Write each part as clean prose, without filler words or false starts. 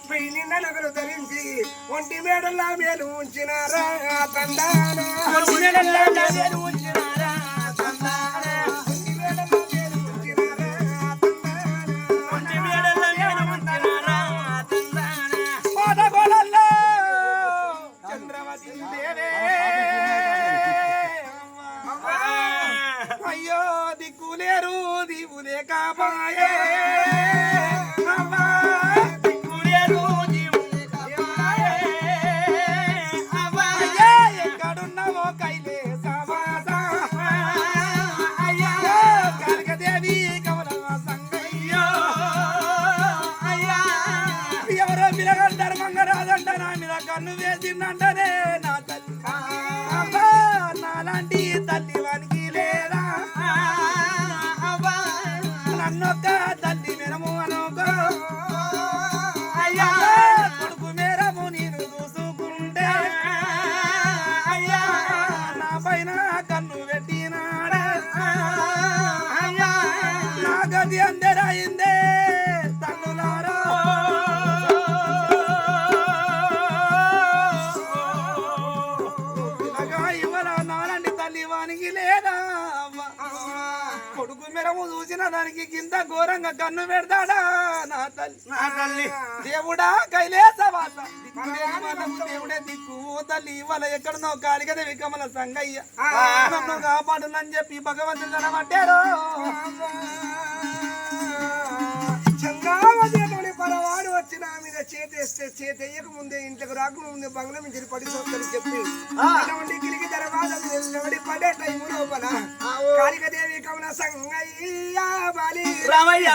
పెళ్లి నగలు ధరించి ఒంటి మేడల్లా మేలు ఉంచినారా తండానా చంద్రవతి దేవే అయ్యో దిక్కులేరు దీవులే కాపాయే ఎక్కడున్నావో కైలే సమాస కనకదేవి కమల సంగయ్యో ఎవరో పిల్లగాడు ధర్మంగా రాదంట నా మీద కన్ను వేసిందంటనే నా తల్లి నాలాంటి తల్లి వానికి లేదా నన్నొక్క తల్లి మెరము అనుకో అయ్యా కొడుకు మేరము నేను చూసుకుంటే అయ్యా నా పైన కన్ను పెట్టినాడే అయ్యా నా గది అందరైందే తల్లులారా ఇవాళ నాలాంటి తల్లి వానికి లేదా కొడుకు మెరము చూసిన దానికి కింద ఘోరంగా కన్ను పెడతాడా నా తల్లి దేవుడా కైలేసవాస దేవుడే దిక్కు తల్లి ఇవాళ ఎక్కడనో కాళికదేవి కమల సంగయ్య నన్ను కాపాడునని చెప్పి భగవంతుడు కనబట్టారు చంద్రావతి పరవాడు వచ్చిన మీద చేతేస్తే చేతయ్యక ముందే ఇంట్లోకి రాకముందే బంగ్లా నుంచి పడిపోతారు చెప్పి అటువంటి గిలికి తర్వాత నిలబడి పడే టైము లోపల కాళికదేవి కమల సంగయ్య బాలి రామయ్య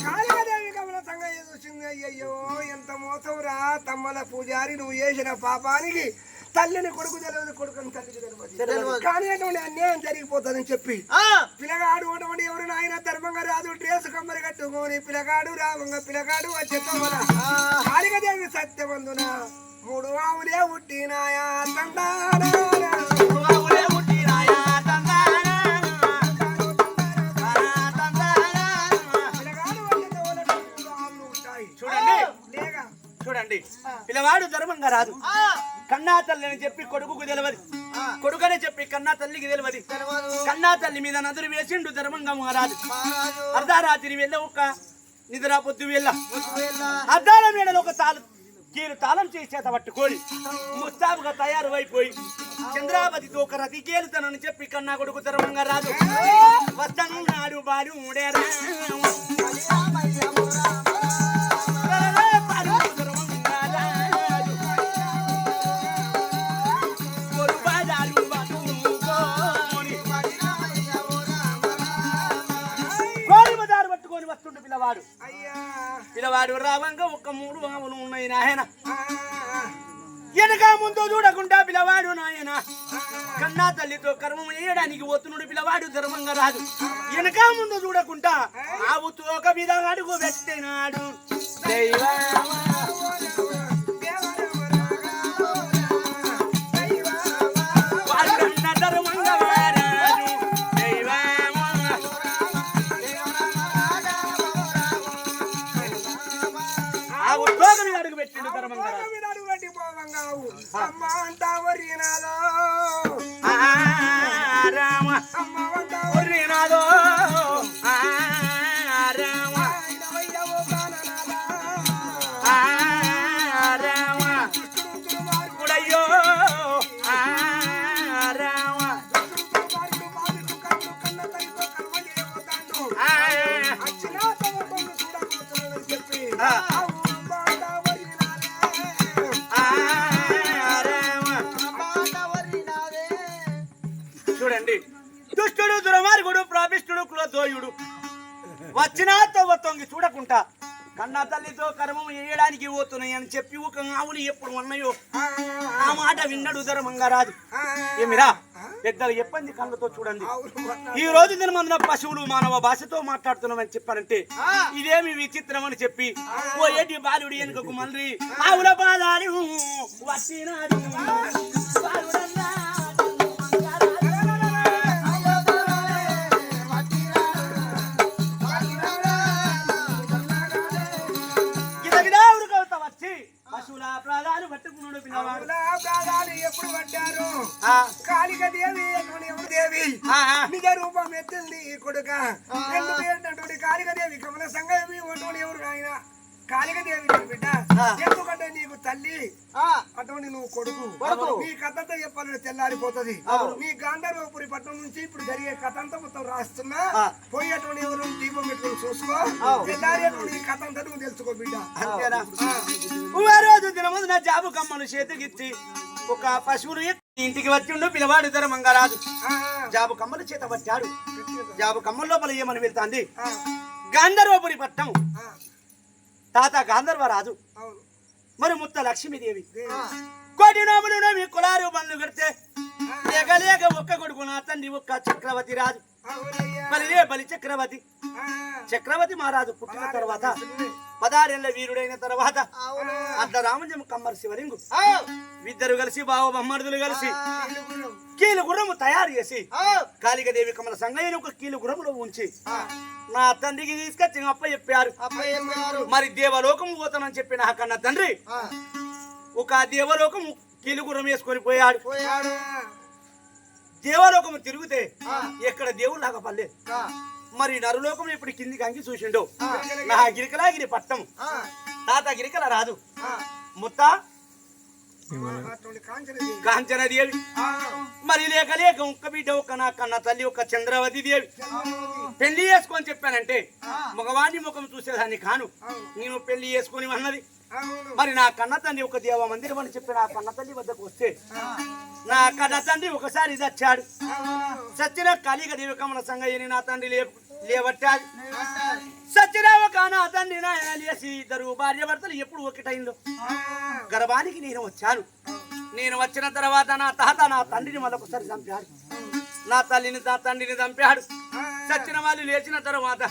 కాళికదేవి కమల సంగయ్య చూసింది అయ్యయ్యో ఎంత మోసం రా తమ్మల పూజారి నువ్వు చేసిన పాపానికి తల్లిని కొడుకు తెలియదు కొడుకుని తల్లికి తెలియదు కానీ అటువంటి అన్యాయం జరిగిపోతుందని చెప్పి పిల్లగాడు అటువంటి ఎవరు నాయన ధర్మంగా రాదు డ్రెస్ కమ్మరి కట్టుకొని పిల్లగాడు రామంగా పిల్లగాడు వచ్చేతోమల కాళికదేవి సత్యవందున 3 ఆవులే పుట్టినాయా తండానా చూడండి పిల్లవాడు ధర్మంగా రాదు కన్నా తల్లి అని చెప్పి కొడుకుకు తెలియదు కొడుకనే చెప్పి కన్నా తల్లికి తెలియదు కన్నా తల్లి మీద నదురు వేసిండు ధర్మంగా మారాదు అర్ధరాత్రి వెళ్ళ ఒక నిద్ర పొద్దు వెళ్ళ అద్దాల మేడలో ఒక కీలు తాళం చేసేత పట్టుకొని ముస్తాబుగా తయారు అయిపోయి చంద్రావతితో ఒక రతి కేలుతానని చెప్పి కన్నా కొడుకు ధర్మంగా రాదు వస్తను నాడు బాడు మూడేరా పిల్లవాడు రావంగా ఒక 3 ఆవులు ఉన్నాయి నాయన వెనక ముందు చూడకుండా పిల్లవాడు నాయన కన్నా తల్లితో కర్మం వేయడానికి పోతున్నాడు పిల్లవాడు ధర్మంగా రాదు వెనక ముందు చూడకుండా ఆవుతో ఒక మీద అడుగు పెట్టినాడు చూడండి దుష్టుడు దుర్మార్గుడు ప్రాపిష్టుడు కులదోయుడు వచ్చినా తొంగి చూడకుండా కన్నా తల్లితో కర్మం వేయడానికి పోతున్నాయి అని చెప్పి ఒక ఆవులు ఎప్పుడు ఉన్నాయో ఆ మాట విన్నడు ధర్మంగా రాదు ఏమిరా పెద్దలు చెప్పండి కళ్ళతో చూడండి ఈ రోజు దినమందున పశువులు మానవ భాషతో మాట్లాడుతున్నామని చెప్పారంటే ఇదేమి విచిత్రం అని చెప్పి ఓ ఏటి బాలుడి వెనుకకు మళ్ళీ ఆవుల పాదాలు వచ్చినాడు ఎత్తింది నిజ రూపం ఎత్తింది కొడుక ఎందుకు ఏంటంటే కాళికాదేవి కమల సంగమి ఎవరు ఆయన కాళికాదేవి బిడ్డ ఎందుకంటే నీకు తల్లి అటువంటి నువ్వు కొడుకు నీ కథంతా చెప్పాలని తెల్లారిపోతుంది నీ గాంధర్వపురి పట్టణం నుంచి ఇప్పుడు జరిగే కథ అంతా మొత్తం రాస్తున్నా పోయేటువంటి ఎవరు దీపం పెట్టుకుని చూసుకో తెల్లారేటువంటి కథ అంతా నువ్వు తెలుసుకో బిడ్డ అంతేనా రోజు దినముందు నా జాబు కమ్మను చేతికిచ్చి ఒక పశువులు ఇంటికి వచ్చిండు పిల్లవాడు ఇద్దరు మంగరాజు జాబు కమ్మలు చేత పట్టాడు జాబు కమ్మల లోపల ఏమని వెళ్తాంది గాంధర్వపురి పట్టణం తాత గాంధర్వరాజు మరి ముత్త లక్ష్మీదేవి కోటి నోములు మీ కులారు బండ్లు కడితే లేక లేక ఒక్క కొడుకు నా తండ్రి ఒక్క చక్రవర్తి రాజు బలిలే బలి చక్రవర్తి చక్రవర్తి మహారాజు పుట్టిన తర్వాత 16 ఏళ్ల వీరుడైన తర్వాత అట్లా రామజం కమ్మర్ శివలింగు ఇద్దరు కలిసి బావ బొమ్మడుదులు కలిసి కీలు గుర్రము తయారు చేసి కాళికాదేవి కమల సంగయ్యని ఒక కీలు గుర్రములో ఉంచి నా తండ్రికి తీసుకొచ్చి అప్ప చెప్పారు మరి దేవలోకం పోతానని చెప్పి నా కన్న తండ్రి ఒక దేవలోకం కీలు గుర్రం వేసుకొని పోయాడు దేవలోకము తిరిగితే ఎక్కడ దేవుడు లాగా పల్లె మరి నరులోకం ఇప్పుడు కిందికి అంగి చూసిండు నా గిరికలాగిరి పట్టం తాత గిరికల రాదు ముత్త కాంచనదేవి మరి లేక లేక ఒక్క బిడ్డ ఒక్క నా కన్న తల్లి ఒక చంద్రవతి దేవి పెళ్లి చేసుకొని చెప్పానంటే మగవాణి ముఖం చూసేదాన్ని కాను నేను పెళ్లి చేసుకొని అన్నది మరి నా కన్న తండ్రి ఒక దేవ మందిరం అని చెప్పి నా కన్న తల్లి వద్దకు వస్తే నా కన్న తండ్రి ఒకసారి చచ్చాడు సచ్చిన కాళికాదేవి కమల సంగయ్యని నా తండ్రి లేవట్టాడు సచ్చిన ఒక నా తండ్రి నాయన లేసి ఇద్దరు భార్య భర్తలు ఎప్పుడు ఒకటైందో గర్భానికి నేను వచ్చాను నేను వచ్చిన తర్వాత నా తాత నా తండ్రిని మళ్ళొకసారి చంపాడు నా తల్లిని నా తండ్రిని చంపాడు సచ్చిన వాళ్ళు లేచిన తర్వాత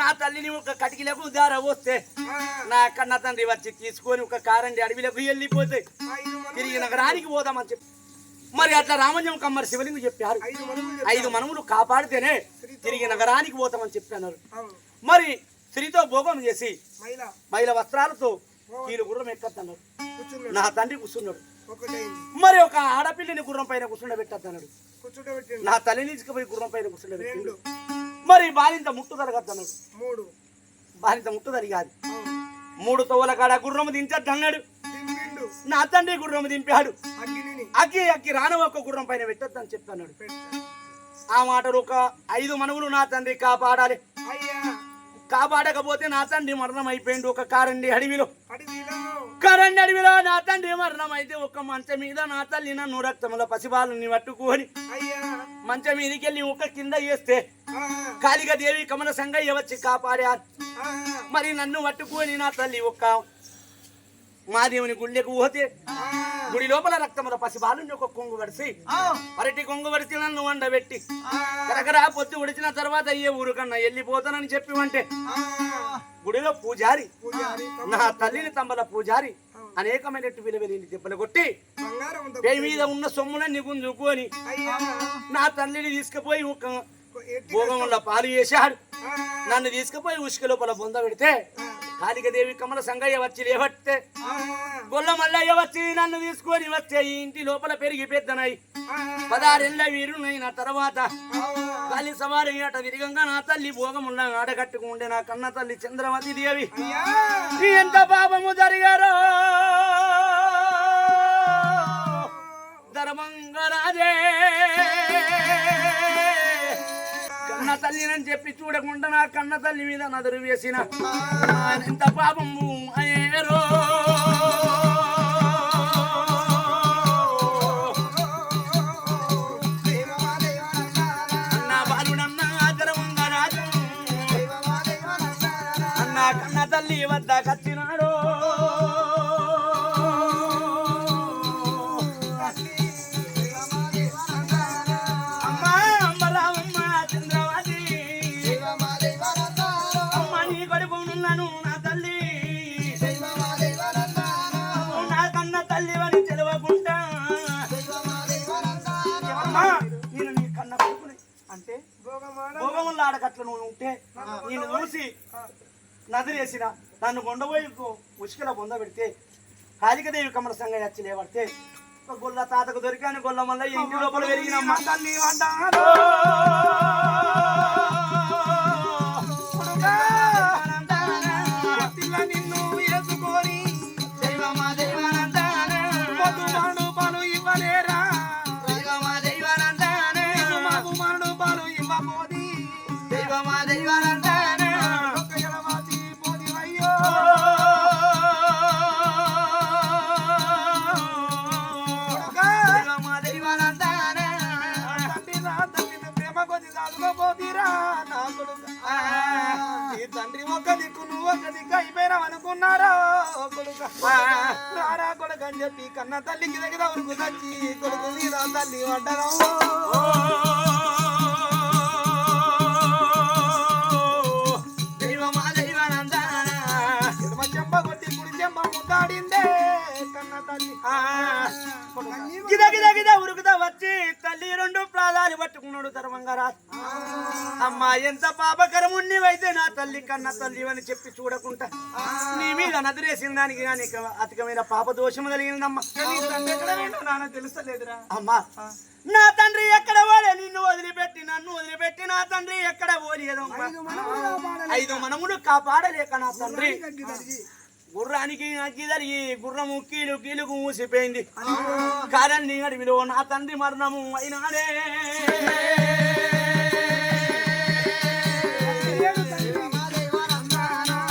నా తల్లిని ఒక కటికిలకు దార వస్తే నా కన్న తండ్రి వచ్చి తీసుకొని ఒక కారండి అడవిలకు వెళ్ళిపోతే తిరిగి నగరానికి పోదామని చెప్పి మరి అట్లా రామజం కమ్మరి శివలింగు చెప్పారు 5 మనములు కాపాడితేనే తిరిగి నగరానికి పోతామని చెప్పాను మరి స్త్రీతో భోగం చేసి మహిళ వస్త్రాలతో కీలు గుర్రం ఎక్కద్దన్నాడు నా తండ్రి కూర్చున్నాడు మరి ఒక ఆడపిల్లని గుర్రం పైన కూర్చుండబెట్టద్దన్నాడు నా తల్లిని తీసుకుపోయి గుర్రం పైన కూర్చుండబెట్టాడు మరి బాలింత ముట్టు తరగద్దన్నాడు బాలింత ముట్టు తరిగాది 3 తోవల కాడ గుర్రము దించద్దన్నాడు నా తండ్రి గుర్రము దింపాడు అక్కి రాను ఒక గుర్రం పైన పెట్టొద్దని చెప్తున్నాడు ఆ మాటలు ఒక 5 మనవులు నా తండ్రి కాపాడాలి కాపాడకపోతే నా తండ్రి మరణం అయిపోయింది ఒక కారండి అడవిలో నా తండ్రి మరణం అయితే ఒక మంచం మీద నా తల్లి నన్ను రక్తముల పసిబాలుని పట్టుకొని మంచం మీదకి వెళ్ళి ఒక కింద వేస్తే కాళికాదేవి కమల సంగయ్య వచ్చి కాపాడారు మరి నన్ను పట్టుకొని నా తల్లి ఒక్క మాదేవుని గుళ్ళకు పోతే గుడి లోపల రక్తముల పసిబాలుని ఒక కొంగు వడిసి అరటి కొంగు వడిసి నన్ను వండబెట్టి కరకరా పొత్తి ఉడిచిన తర్వాత అయ్యే ఊరుకన్నా వెళ్ళిపోతానని చెప్పి అంటే గుడిలో పూజారి నా తల్లిని తమ్మల పూజారి అనేకమైనట్టు విలువలేని దెబ్బలు కొట్టి పై మీద ఉన్న సొమ్ములన్నీ గుంజుకొని నా తల్లిని తీసుకుపోయి ఒక భోగంలో పాలు చేశాడు నన్ను తీసుకుపోయి ఉసుక లోపల బొంద పెడితే కాళికాదేవి కమల సంగయ్య వచ్చి లేవట్టే గొల్ల మల్లయ్య వచ్చి నన్ను తీసుకొని వచ్చే ఈ ఇంటి లోపల పెరిగి పెద్దనై 16 ఏళ్ల వీరునైన తర్వాత గాలి సవారి ఆట విరిగంగా నా తల్లి భోగమున్న ఆడగట్టుకుండే నా కన్న తల్లి చంద్రవతి దేవి ఎంత పాపము జరిగారో ధర్మంగరాజే కన్న తల్లినని చెప్పి చూడకుండా నా కన్న తల్లి మీద నదురు వేసిన ఎంత పాపము అయ్యేరో అన్న బాలుడన్నా ధర్మంగరాజు అన్న కన్న తల్లి వద్ద కచ్చినాడు ఆడకట్లు నువ్వు ఉంటే నేను చూసి నదిరేసిన నన్ను కొండపోయి ఉసుకల బొంద పెడితే కాళికాదేవి కమల సంగయ్య వచ్చి లేవడితే గొల్ల తాతకు దొరికాను గొల్ల మళ్ళీ ఇంటి లోపల పెరిగినమ్మ తల్లి వండాలో నిన్ను వేసుకొని దైవమా దైవానందానే మధుమాను పాలు ఇవ్వలేరా దైవమా దైవానందానే మధుమాను పాలు ఇవ్వబోది దైవమా దైవానందానే ఒక్క ఎడవాసి పోది అయ్యో దైవమా దైవానందానే తండ్రి నా తండ్రిని ప్రేమ కొద్ది దాదుకోబోదిరా నా కొడుకు ఈ తండ్రి ఒక్క దిక్కు నువ్వు ఒక్క దిక్కు అయిపోయినావు అనుకున్నారా కొడుకు రారా కొడుకు అని చెప్పి కన్న తల్లికి దగ్గర ఉరుకు తచ్చి కొడుకు మీద తల్లి వంటగా దైవమా దైవానందానే ఎడమ చెంప కొట్టి కుడి చెంప ముద్దాడిందే కన్న తల్లి గిద గిద గిద ఉరుకుతా వచ్చి తల్లి రెండు ప్రాణాలు పట్టుకున్నాడు ధర్మంగా రా అమ్మా ఎంత పాపకరమున్నివైతే నా తల్లి కన్న తల్లి అని చెప్పి చూడకుండా నీ మీద నదిరేసిన దానికి కానీ అధికమైన పాప దోషము కలిగిందమ్మా నాన్న తెలుస్తలేదురా అమ్మా నా తండ్రి ఎక్కడ పోలే నిన్ను వదిలిపెట్టి నన్ను వదిలిపెట్టి నా తండ్రి ఎక్కడ పోలేదమ్మా 5 మనములు కాపాడలేక నా తండ్రి గుర్రానికి అగ్గి జరిగి గుర్రము కీలు కీలుకు మూసిపోయింది కారణి అడవిలో నా తండ్రి మరణము అయినాడే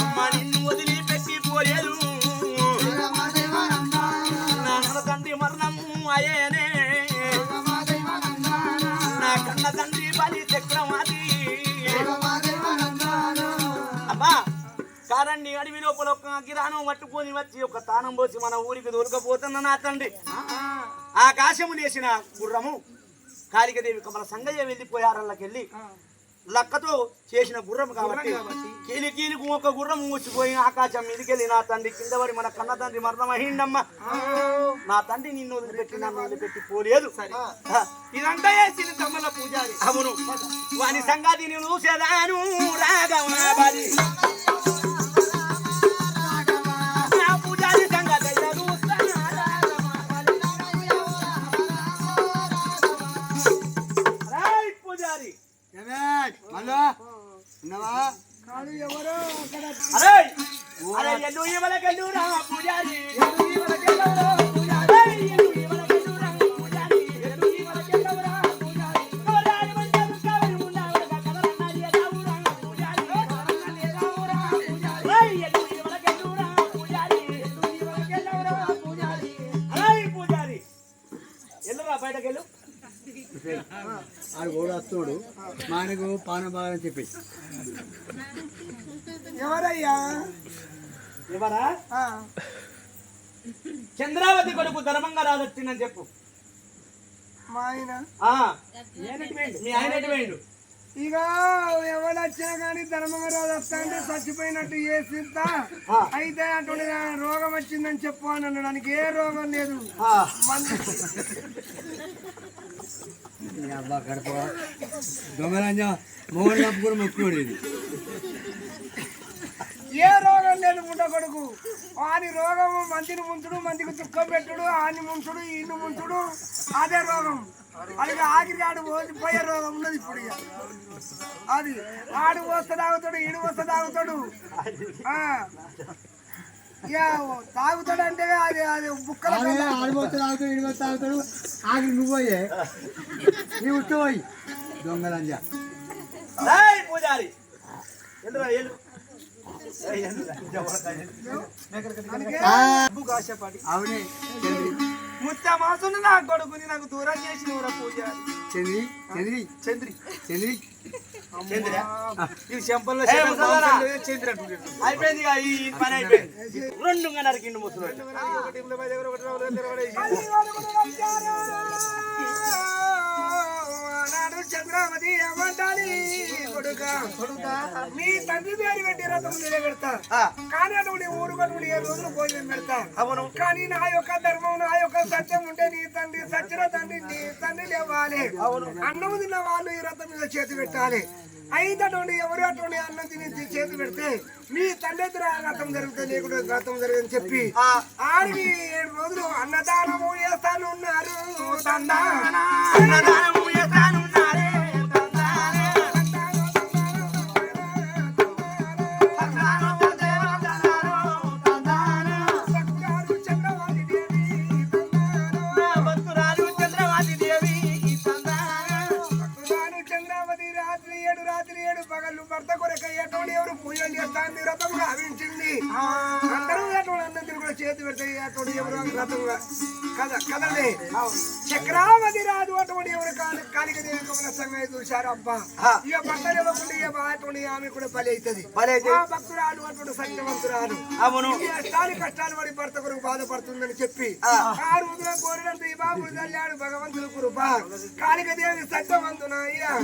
అమ్మ నిన్ను వదిలిపెట్టి పోలేదు నా తండ్రి మరణము అయ్యేనే నా కన్న తండ్రి బలి చక్రమాది అమ్మా కారణి అడవి లోపల ఒక గిరానం పట్టుకొని వచ్చి ఒక తానం పోసి మన ఊరికి దొరకపోతున్న నా తండ్రి ఆకాశము లేచిన గుర్రము కాళికదేవి కమల సంగయ్య వెళ్ళిపోయారళ్ళకెళ్ళి లక్కతో చేసిన గుర్రం కాబట్టి కీలి కీలికి ఒక గుర్రం మూసిపోయి ఆకాశం మీదికెళ్ళి నా తండ్రి కింద పడి మన కన్న తండ్రి మరణమహిండమ్మ నా తండ్రి నిన్ను వదిలిపెట్టి నన్ను వదిలిపెట్టి పోలేదు ఇదంతా చేసింది తమ్మల పూజారి అవును వాని సంగతి నేను చూసేదాను రాగవాలి పూజారి సంగతి పూజారి కాదు ఎవరో అక్కడ అరే అరే ఎల్లు ఇవలకెల్లు రా పూజారి ఎల్లు ఇవలకెల్లు రా పూజారి ఎల్లు ఇవలకెల్లు రా పూజారి ఎల్లు ఇవలకెల్లు రా పూజారి కోరారి మంటలు కావరి ఉండవల కదలన్నది రావురా పూజారి కదలన్నది రావురా పూజారి అరే ఎల్లు ఇవలకెల్లు రా పూజారి ఎల్లు ఇవలకెల్లు రా పూజారి అరే పూజారి ఎల్లురా బయటకెళ్ళు ఆడు కూడా వస్తాడు మానకు పాన బాగా చెప్పి ఎవరయ్యా ఎవరా చంద్రావతి కొడుకు ధర్మంగా రాదొచ్చిందని చెప్పు మా ఆయన మీ ఆయన ఎటు పోయిండు ఇక ఎవరు వచ్చినా కానీ ధర్మరాజు వస్తా అంటే చచ్చిపోయినట్టు చేసిస్తా అయితే అటువంటి రోగం వచ్చిందని చెప్పు అని అన్నాడు దానికి ఏ రోగం లేదు అబ్బా గడప దొంగలంజ మోహన్ కప్పుకొని మొక్కుకోడు ఇది ఏ రోగం లేదు ముండ కొడుకు వాని రోగము మంచిని ముంచుడు మంచికి దుఃఖం పెట్టుడు ఆని ముంచుడు ఈయన ముంచుడు అదే రోగం అది ఆఖరికి ఆడు పోయే రోగం ఉన్నది ఇప్పుడు ఇక అది ఆడు వస్తే తాగుతాడు ఈడు వస్తే తాగుతాడు ఇక తాగుతాడు అంటే అది అది బుక్కల ఆడిపోతే తాగుతాడు ఇడిపోతే తాగుతాడు ఆఖరి నువ్వు పోయే నువ్వు ఉత్తపోయి దొంగలంజ పూజారి అవునే ముత్త మాసం నా కొడుకుని నాకు దూరం చేసిన పూజారి చంద్రి చంద్రి చంద్రి చంద్రి చంద్ర ఈ చెంపల్లో చంద్ర అయిపోయింది ఈ పని అయిపోయింది రెండుగా నరికిండు ముసలు చంద్రావతి ఏమంటాలి కొడుక నీ తండ్రి పేరు పెట్టి రథం నిలబెడతా కానీ అటువంటి ఊరు కట్టుకుని 7 రోజులు భోజనం పెడతా అవును కానీ నా యొక్క ధర్మం నా యొక్క సత్యం ఉంటే నీ తండ్రి సచ్చిన తండ్రి నీ తండ్రి లేవాలి అన్నం తిన్న వాళ్ళు ఈ రథం మీద చేతి పెట్టాలి అయితే అటువంటి ఎవరు అటువంటి అన్నం తిని చేతి పెడితే మీ తండ్రి వ్రతం జరుగుతుంది నీకు వ్రతం జరుగుతుంది చెప్పి ఆడికి 7 రోజులు అన్నదానము చేస్తానున్నారు అన్నదానము చేస్తానున్నారే పగళ్ళు భర్త కొరకు అటువంటి ఎవరు పూజలు చేస్తాను వ్రతం గావించింది అందరూ అటువంటి అన్నం కూడా చేతి పెడితే అటువంటి ఎవరు వ్రతంగా కదండి చక్రావతి రాజు అటువంటి ఎవరు కాళిక దేవి కమల సంగతి చూశారు అబ్బా ఇక భర్త ఇవ్వకుండా ఇక అటువంటి ఆమె కూడా బలి అవుతుంది భక్తురాలు అటువంటి సత్యవంతురాలు కష్టాలు పడి భర్త కొరకు బాధపడుతుందని చెప్పి ఆ రోజున కోరినంత ఈ బాబుడు తల్లాడు భగవంతుడు కృప కాళిక దేవి సత్యవంతున అయ్యా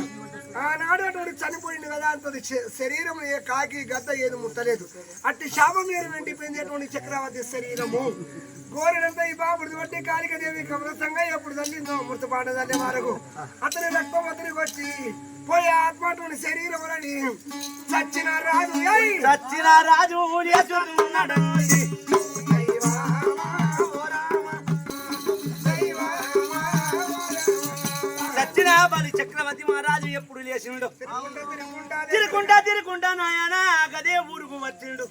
ఆనాడు అటువంటి చనిపోయింది కదా అంతది శరీరం ఏ కాకి గద్ద ఏది ముట్టలేదు అట్టి శాపం మీద వెండిపోయింది అటువంటి చక్రవర్తి శరీరము కోరినంత ఈ బాబుడు బట్టి కాళికదేవి కమలసంగా ఎప్పుడు తల్లిందో మృతపాట తల్లి వరకు అతని రక్తం అతనికి వచ్చి పోయే ఆత్మ అటువంటి శరీరం అని చచ్చిన రాజు బలి చక్రవర్తి మహారాజు ఎప్పుడు లేచిండు తిరుకుంటా నాయన గదే ఊరుకు వచ్చిండు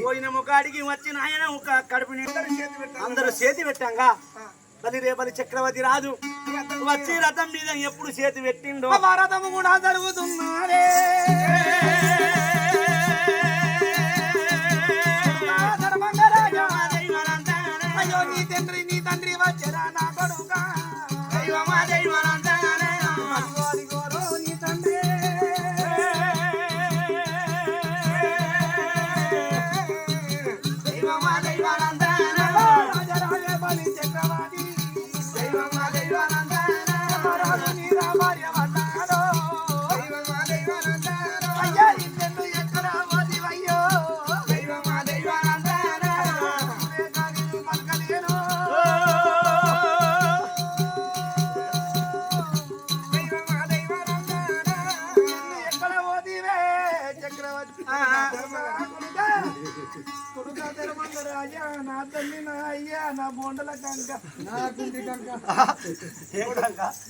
పోయినము కాడికి వచ్చి నాయన ఒక కడుపుని అందరూ చేతి పెట్టాంగా బలి రేపలి చక్రవర్తి రాజు వచ్చి రథం మీద ఎప్పుడు చేతి పెట్టిండో రథము కూడా జరుగుతున్నారే అయ్యో నీ తండ్రి వచ్చరా నా కొడుకా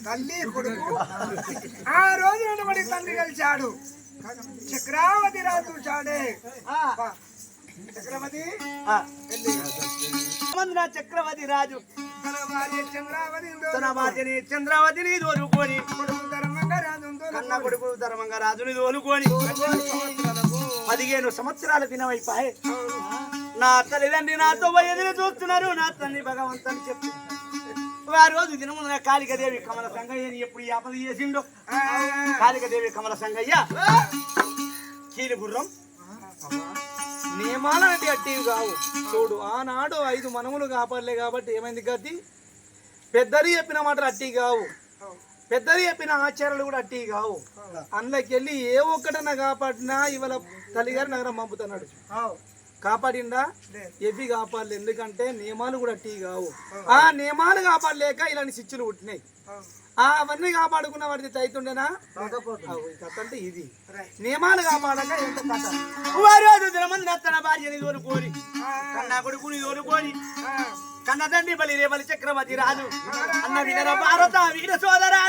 తల్లి కొడుకు ఆ రోజు వాడి తండ్రి కలిశాడు చక్రావతి రాజు చాడే చక్రవర్తి చక్రవర్తి రాజు తన భార్యని చంద్రావతిని తోలుకొని కన్న కొడుకు ధర్మంగా రాజుని తోలుకొని 15 సంవత్సరాల దినమైపోయి నా తల్లిదండ్రి నాతో ఎదురు చూస్తున్నారు నా తల్లి భగవంతుని చెప్పి ఆ రోజు దినమున కాళికదేవి కమల సంగయ్యని ఎప్పుడు ఆపద చేసిండో కాళికదేవి కమల సంగయ్య కీలు గుర్రం నియమాలంటే అట్టివి కావు చూడు ఆనాడు 5 మనములు కాపాడలే కాబట్టి ఏమైంది గది పెద్దరి చెప్పిన మాటలు అట్టివి కావు పెద్దరి చెప్పిన ఆచారాలు కూడా అట్టివి కావు అందులోకి వెళ్ళి ఏ ఒక్కటన్నా కాపాడినా ఇవాళ తల్లిగారు నగరం పంపుతున్నాడు కాపాడిందా ఎవి కాపాడలే ఎందుకంటే నియమాలు కూడా అట్టివి కావు ఆ నియమాలు కాపాడలేక ఇలాంటి శిక్షలు పుట్టినాయి అవన్నీ కాపాడుకున్న వాడికి తైతుండేనా కథ అంటే ఇది నియమాలు కాపాడక ఎంత కథ తన భార్యని తోలుకొని కన్నా కొడుకుని తోలుకొని కన్న తండ్రి బలి రేపలి చక్రవర్తి రాజు అన్న వీర భారత వీర సోదరా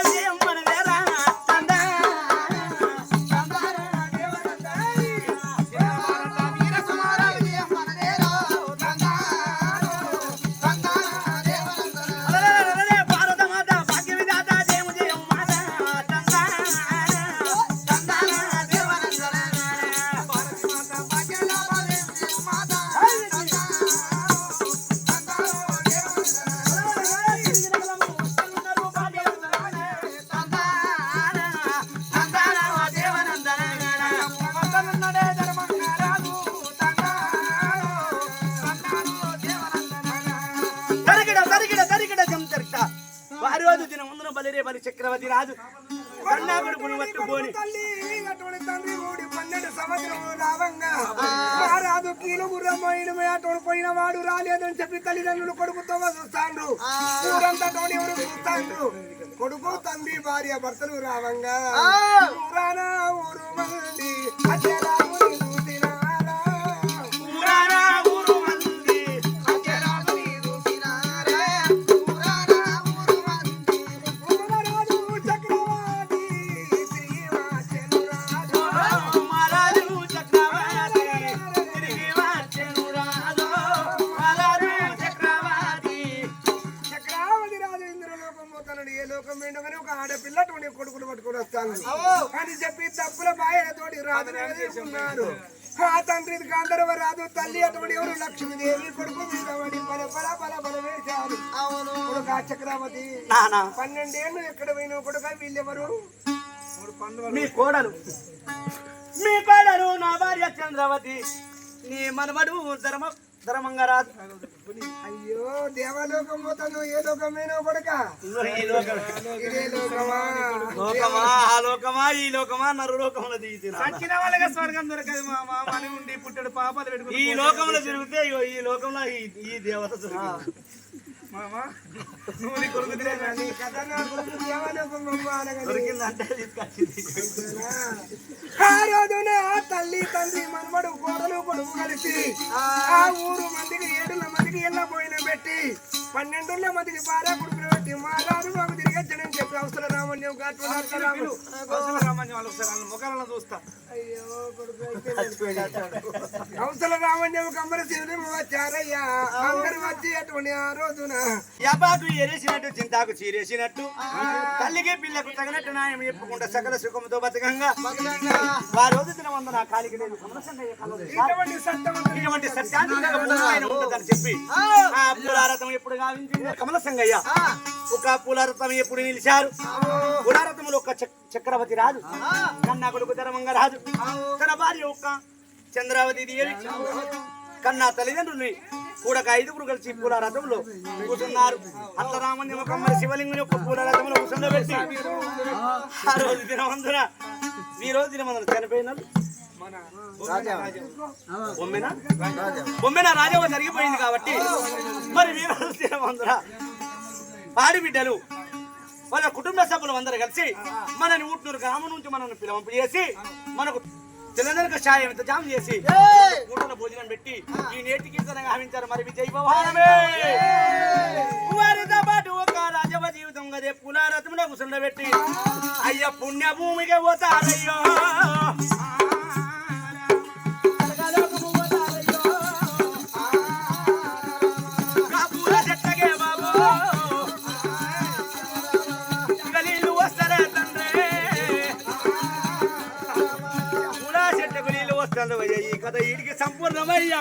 బలి చక్రవర్తి రాజు కన్నా కొడుకుని పట్టుకొని తండ్రి 12 సంవత్సరములు రావంగా రాదు కీలు గుర్రమైన పోయిన వాడు రాలేదని చెప్పి తల్లిదండ్రులు కొడుకుతో చూస్తాండ్రు ఊరంతా ఎవరు చూస్తాండ్రు కొడుకు తండ్రి భార్య భర్తలు రావంగా వస్తాను అని చెప్పి తప్పుల బాయతోటి రాజున్నారు ఆ తండ్రి గాంధర్వ రాజు తల్లి అటువంటి ఎవరు లక్ష్మీదేవి కొడుకు మీద పడి బల వేశారు కొడుకు చక్రవర్తి 12 ఏళ్ళు ఎక్కడ పోయిన కొడుక వీళ్ళెవరు మీ కోడలు నా భార్య చంద్రవతి నీ మనవడు ధర్మంగా రాదు. అయ్యో దేవలోకం పోతాను ఏ లోకమైనా కొడుక ఇదే లోకమా ఆ లోకమా ఈ లోకమా నరు లోకముల సచ్చిన వాళ్ళగా స్వర్గం దొరకదు మామ మని ఉండి పుట్టడు పాపాలు పెట్టుకుని ఈ లోకంలో జరిగితే ఈ లోకంలో ఈ దేవత మామ నువ్వు నీ కొడుకు తినేదాన్ని దొరికిందంటే ఆ రోజున తల్లి తండ్రి మనవడు కోడలు కొడుకు కలిసి ఆ ఊరు మందికి 7 మందికి ఎల్లబోయిన పెట్టి 12 మందికి బాగా కొడుకులు పెట్టి మా రాజు మాకు తిరిగచ్చని చెప్పి అవసర రామణ్యం రామన్యం వాళ్ళు ఒకసారి ముఖాలను చూస్తా అయ్యో కొడుకు అవసర రామణ్యం కమ్మర శివుని వచ్చారయ్యా అందరు వచ్చి అటువంటి ఆ రోజున యాబాకు ఎరేసినట్టు చింతాకు చీరేసినట్టు తల్లికి పిల్లకు తగినట్టు న్యాయం చెప్పుకుంటా సకల సుఖముతో బతకంగా ఆ రోజు దినవందన కాలికి లేదు ఇటువంటి సత్యాన్ని ఉంటుందని చెప్పి ఆ పూలారథం ఎప్పుడు గావించింది కమల సంగయ్య ఒక పూలారథం ఎప్పుడు నిలిచారు పూలారథంలో ఒక చక్రవర్తి రాజు కన్నా కొడుకు ధర్మంగా రాజు తన భార్య ఒక్క చంద్రావతి దేవి కన్నా తల్లిదండ్రుల్ని కూడా 5గురు కలిసి పూలారథంలో కూర్చున్నారు. అల్లరామన్యం కమ్మరి శివలింగుని యొక్క పూలారథంలో కూర్చోబెట్టి ఆ రోజు దినవందన ఈ రోజు దినవందన చనిపోయిన బొమ్మెన రాజావ జరిగిపోయింది కాబట్టి మరి వీరోజు దినవందన పాడి బిడ్డలు వాళ్ళ కుటుంబ సభ్యులు అందరూ కలిసి మనని ఊట్నూరు గ్రామం నుంచి మనల్ని పిలవంపు చేసి మనకు తెలంగాణ సాయం జామ్ చేసి కూటన భోజనం పెట్టి ఈ నేటికి గావించారు. మరి విజయ్ భవానమే వారితో పాటు ఒక రాజవ జీవితం గదే పులారథంలో కూర్చుండబెట్టి అయ్య పుణ్యభూమికి పోతారయ్యో ఈ కథ వీడికి సంపూర్ణమయ్యా